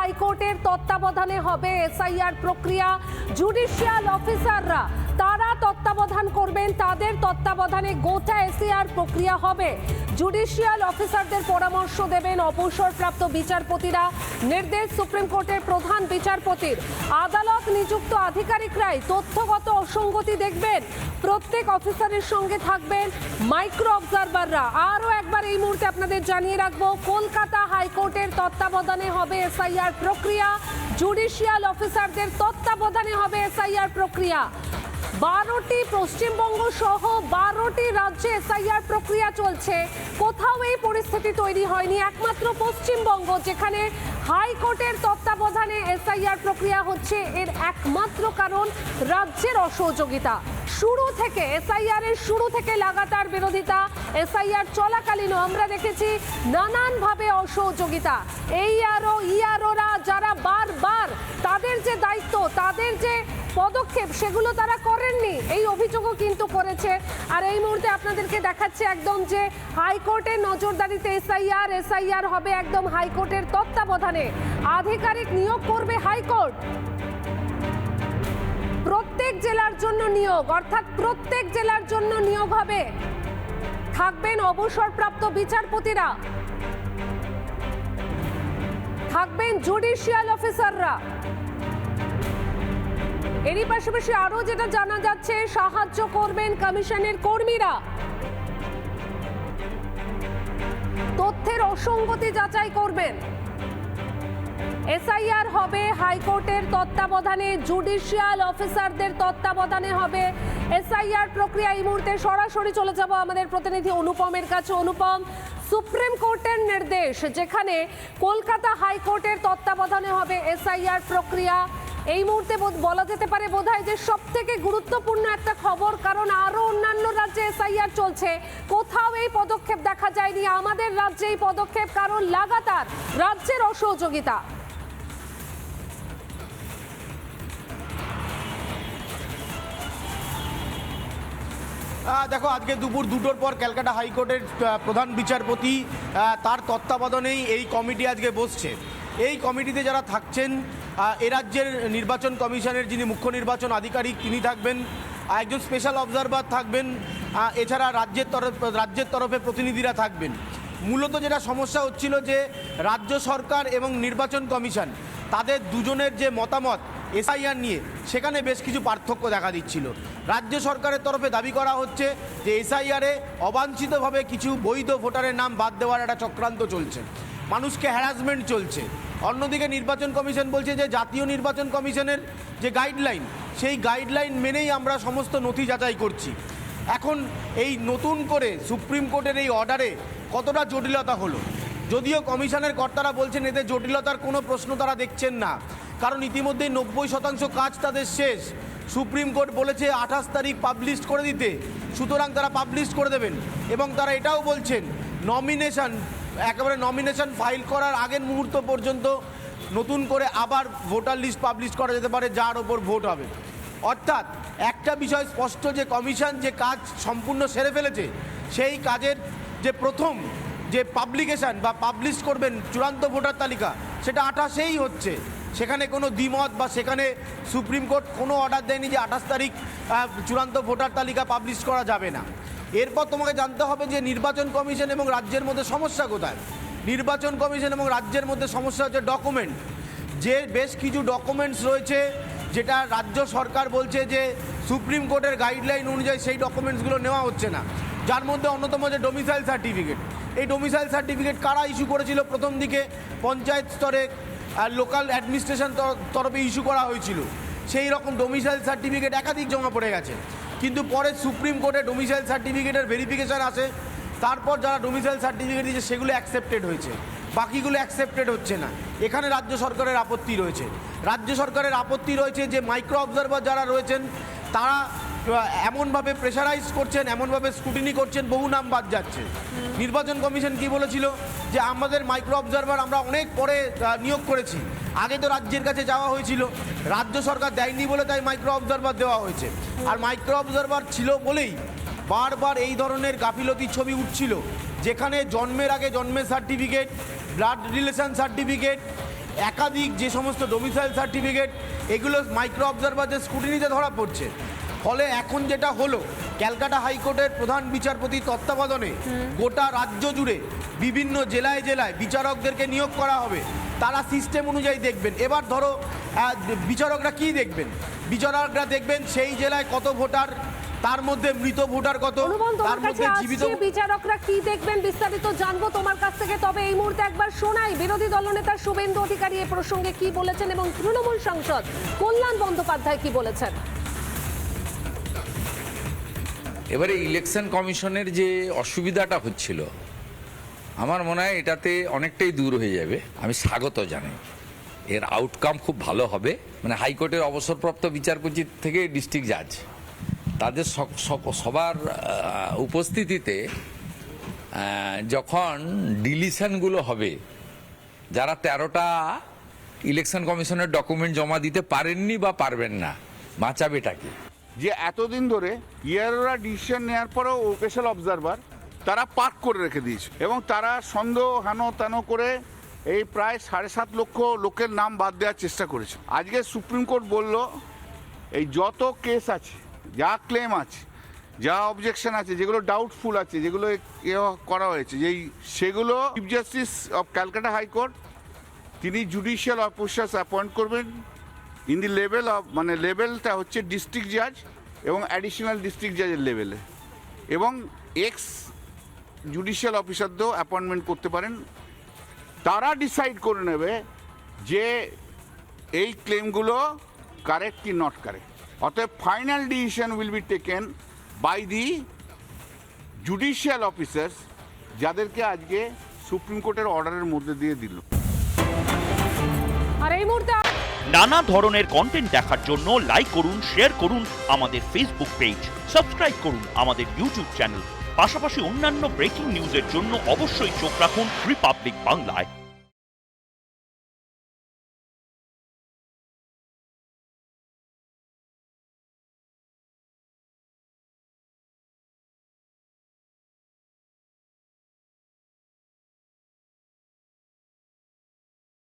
হাইকোর্টের তত্ত্বাবধানে হবে এসআইআর প্রক্রিয়া। জুডিশিয়াল অফিসাররা তারা তত্ত্বাবধান করবেন, তাদের তত্ত্বাবধানে গোটা এসআইআর প্রক্রিয়া হবে। জুডিশিয়াল অফিসারদের পরামর্শ দেবেন অবসরপ্রাপ্ত বিচারপতিরা। নির্দেশ সুপ্রিম কোর্টের প্রধান বিচারপতির। আদালত নিযুক্ত আধিকারিকরাই তথ্যগত অসঙ্গতি দেখবেন। প্রত্যেক অফিসারের সঙ্গে থাকবেন মাইক্রো অবজারভাররা। আরও একবার এই মুহূর্তে আপনাদের জানিয়ে রাখবো, কলকাতা হাইকোর্টের তত্ত্বাবধানে হবে এসআইআর প্রক্রিয়া। জুডিশিয়াল অফিসারদের তত্ত্বাবধানে হবে এসআইআর প্রক্রিয়া। 12টি পশ্চিমবঙ্গ সহ 12টি রাজ্যে এসআইআর প্রক্রিয়া চলছে। কোথাও এই পরিস্থিতি তৈরি হয়নি, একমাত্র পশ্চিমবঙ্গ যেখানে হাইকোর্টের তত্ত্বাবধানে এসআইআর প্রক্রিয়া হচ্ছে। এর একমাত্র কারণ রাজ্যের অসহযোগিতা। শুরু থেকে এসআইআর এর শুরু থেকে লাগাতার বিরোধিতা। এসআইআর চলাকালীনও আমরা দেখেছি নানানভাবে অসহযোগিতা। ইআরওরা যারা বারবার তাদের যে দায়িত্ব, তাদের যে পদক্ষেপ সেগুলো তারা করেননি, এই অভিযোগও কিন্তু করেছে। আর এই মুহূর্তে আপনাদেরকে দেখাচ্ছে একদম যে হাইকোর্টের নজরদারিতে এসআইআর হবে একদম হাইকোর্টের তত্ত্বাবধানে। আধিকারিক নিয়োগ করবে হাইকোর্ট। প্রত্যেক জেলার জন্য নিয়োগ, অর্থাৎ প্রত্যেক জেলার জন্য নিয়োগ হবে। থাকবেন অবসরপ্রাপ্ত বিচারপতিরা, থাকবেন জুডিশিয়াল অফিসাররা। এরই পাশাপাশি আরো যেটা জানা যাচ্ছে, সাহায্য করবেন কমিশনের কর্মীরা। তথ্যের অসঙ্গতি যাচাই করবেন। এসআইআর হবে হাইকোর্টের তত্ত্বাবধানে, জুডিশিয়াল অফিসারদের তত্ত্বাবধানে হবে এসআইআর প্রক্রিয়া। এই মুহূর্তে সরাসরি চলে যাব আমাদের প্রতিনিধি অনুপমের কাছে। অনুপম, সুপ্রিম কোর্টের নির্দেশ, যেখানে কলকাতা হাইকোর্টের তত্ত্বাবধানে হবে এসআইআর প্রক্রিয়া। এই মুহূর্তে বলা যেতে পারে বোধহয় যে সব থেকে গুরুত্বপূর্ণ একটা খবর, কারণ আরো অন্যান্য রাজ্যে এসআইআর চলছে, কোথাও এই পদক্ষেপ দেখা যায়নি। আমাদের রাজ্যে এই পদক্ষেপ, কারণ লাগাতার রাজ্যের অসহযোগিতা। দেখো, আজকে দুপুর 2টোর পর ক্যালকাটা হাইকোর্টের প্রধান বিচারপতি তার তত্ত্বাবধানেই এই কমিটি আজকে বসছে। এই কমিটিতে যারা থাকছেন, এ রাজ্যের নির্বাচন কমিশনের যিনি মুখ্য নির্বাচন আধিকারিক তিনি থাকবেন, একজন স্পেশাল অবজারভার থাকবেন, এছাড়া রাজ্যের তরফে প্রতিনিধিরা থাকবেন। মূলত যেটা সমস্যা হচ্ছিল যে রাজ্য সরকার এবং নির্বাচন কমিশন তাদের দুজনের যে মতামত এসআইআর নিয়ে, সেখানে বেশ কিছু পার্থক্য দেখা দিচ্ছিল। রাজ্য সরকারের তরফে দাবি করা হচ্ছে যে এসআইআরে অবাঞ্ছিতভাবে কিছু বৈধ ভোটারের নাম বাদ দেওয়ার একটা চক্রান্ত চলছে, মানুষকে হ্যারাসমেন্ট চলছে। অন্যদিকে নির্বাচন কমিশন বলছে যে জাতীয় নির্বাচন কমিশনের যে গাইডলাইন, সেই গাইডলাইন মেনেই আমরা সমস্ত নথি যাচাই করছি। এখন এই নতুন করে সুপ্রিম কোর্টের এই অর্ডারে কতটা জটিলতা হলো, যদিও কমিশনের কর্তারা বলছেন এতে জটিলতার কোনো প্রশ্ন তারা দেখছেন না, কারণ ইতিমধ্যেই 90% কাজ তাদের শেষ। সুপ্রিম কোর্ট বলেছে 28 তারিখ পাবলিশ করে দিতে, সুতরাং তারা পাবলিশ করে দেবেন। এবং তারা এটাও বলছেন নমিনেশন ফাইল করার আগের মুহূর্ত পর্যন্ত নতুন করে আবার ভোটার লিস্ট পাবলিশ করা যেতে পারে, যার ওপর ভোট হবে। অর্থাৎ একটা বিষয় স্পষ্ট যে কমিশন যে কাজ সম্পূর্ণ সেরে ফেলেছে, সেই কাজের যে প্রথম যে পাবলিকেশন বা পাবলিশ করবেন চূড়ান্ত ভোটার তালিকা, সেটা 28-এই হচ্ছে। সেখানে কোনো দ্বিমত বা সেখানে সুপ্রিম কোর্ট কোনো অর্ডার দেয়নি যে 28 তারিখ চূড়ান্ত ভোটার তালিকা পাবলিশ করা যাবে না। এরপর তোমাকে জানতে হবে যে নির্বাচন কমিশন এবং রাজ্যের মধ্যে সমস্যা কোথায়। নির্বাচন কমিশন এবং রাজ্যের মধ্যে সমস্যা হচ্ছে ডকুমেন্ট। যে বেশ কিছু ডকুমেন্টস রয়েছে, যেটা রাজ্য সরকার বলছে যে সুপ্রিম কোর্টের গাইডলাইন অনুযায়ী সেই ডকুমেন্টসগুলো নেওয়া হচ্ছে না, যার মধ্যে অন্যতম যে ডোমিসাইল সার্টিফিকেট। এই ডোমিসাইল সার্টিফিকেট কারা ইস্যু করেছিল? প্রথম দিকে পঞ্চায়েত স্তরে লোকাল অ্যাডমিনিস্ট্রেশন তরফে ইস্যু করা হয়েছিল। সেই রকম ডোমিসাইল সার্টিফিকেট একাধিক জমা পড়ে গেছে, কিন্তু পরে সুপ্রিম কোর্টে ডোমিসাইল সার্টিফিকেটের ভেরিফিকেশান আসে। তারপর যারা ডোমিসাইল সার্টিফিকেট দিয়েছে সেগুলো অ্যাকসেপ্টেড হয়েছে, বাকিগুলো অ্যাকসেপ্টেড হচ্ছে না। এখানে রাজ্য সরকারের আপত্তি রয়েছে। রাজ্য সরকারের আপত্তি রয়েছে যে মাইক্রো অবজারভার যারা রয়েছেন তারা এমনভাবে প্রেশারাইজ করছেন, এমনভাবে স্ক্রুটিনি করছেন, বহু নাম বাদ যাচ্ছে। নির্বাচন কমিশন কি বলেছিল যে আমাদের মাইক্রো অবজারভার আমরা অনেক পরে নিয়োগ করেছি, আগে তো রাজ্যের কাছে যাওয়া হয়েছিল, রাজ্য সরকার দেয়নি বলে তাই মাইক্রো অবজারভার দেওয়া হয়েছে। আর মাইক্রো অবজারভার ছিল বলেই বারবার এই ধরনের গাফিলতির ছবি উঠছিল, যেখানে জন্মের আগে জন্মের সার্টিফিকেট, ব্লাড রিলেশন সার্টিফিকেট, একাধিক যে সমস্ত ডোমিসাইল সার্টিফিকেট এগুলো মাইক্রো অবজারভারদের স্ক্রুটিনিতে ধরা পড়ছে। ফলে এখন যেটা হলো, ক্যালকাটা হাইকোর্টের প্রধান বিচারপতি তত্ত্বাবধানে গোটা রাজ্য জুড়ে বিভিন্ন জেলায় জেলায় বিচারকদেরকে নিয়োগ করা হবে। তারা সিস্টেম অনুযায়ী দেখবেন। এবার ধরো বিচারকরা কি দেখবেন? বিচারকরা দেখবেন সেই জেলায় কত ভোটার, তার মধ্যে মৃত ভোটার কত, তার মধ্যে জীবিত। বিচারকরা কি দেখবেন বিস্তারিত জানবো তোমার কাছ থেকে। তবে এই মুহূর্তে একবার শোনাই বিরোধী দলনেতা শুভেন্দু অধিকারী এই প্রসঙ্গে কি বলেছেন এবং তৃণমূল সাংসদ কল্যাণ বন্দ্যোপাধ্যায় কি বলেছেন। এবারে ইলেকশন কমিশনের যে অসুবিধাটা হচ্ছিল, আমার মনে হয় এটাতে অনেকটাই দূর হয়ে যাবে। আমি স্বাগত জানাই। এর আউটকাম খুব ভালো হবে। মানে হাইকোর্টের অবসরপ্রাপ্ত বিচারপতি থেকে ডিস্ট্রিক্ট জাজ, তাদের সবার উপস্থিতিতে যখন ডিলিশনগুলো হবে, যারা 13টা ইলেকশন কমিশনের ডকুমেন্ট জমা দিতে পারেননি বা পারবেন না, বাঁচাবেটাকে। যে এতদিন ধরে ইয়াররা ডিসিশন নেওয়ার পরেও স্পেশাল অবজারভার তারা পার্ক করে রেখে দিয়েছে এবং তারা সন্দেহ হানো তানো করে এই প্রায় 7.5 লক্ষ লোকের নাম বাদ দেওয়ার চেষ্টা করেছে। আজকে সুপ্রিম কোর্ট বলল এই যত কেস আছে, যা ক্লেম আছে, যা অবজেকশন আছে, যেগুলো ডাউটফুল আছে, যেগুলো করা হয়েছে, সেগুলো chief justice of Calcutta high court তিনি জুডিশিয়াল অফিসার্স অ্যাপয়েন্ট করবেন ইন দি লেভেল অফ, মানে লেভেলটা হচ্ছে ডিস্ট্রিক্ট জাজ এবং অ্যাডিশনাল ডিস্ট্রিক্ট জাজের লেভেলে, এবং এক্স জুডিশিয়াল অফিসারদেরও অ্যাপয়েন্টমেন্ট করতে পারেন। তারা ডিসাইড করে নেবে যে এই ক্লেমগুলো কারেক্ট কি নট কারেক্ট। অতএব final decision will be taken by the judicial officers, যাদেরকে আজকে সুপ্রিম কোর্টের অর্ডারের মধ্যে দিয়ে দিল। আর এই মুহূর্তে নানা ধরনের কন্টেন্ট দেখার জন্য লাইক করুন, শেয়ার করুন আমাদের ফেসবুক পেজ, সাবস্ক্রাইব করুন আমাদের ইউটিউব চ্যানেল। পাশাপাশি অন্যান্য ব্রেকিং নিউজের জন্য অবশ্যই চোখ রাখুন রিপাবলিক বাংলায়।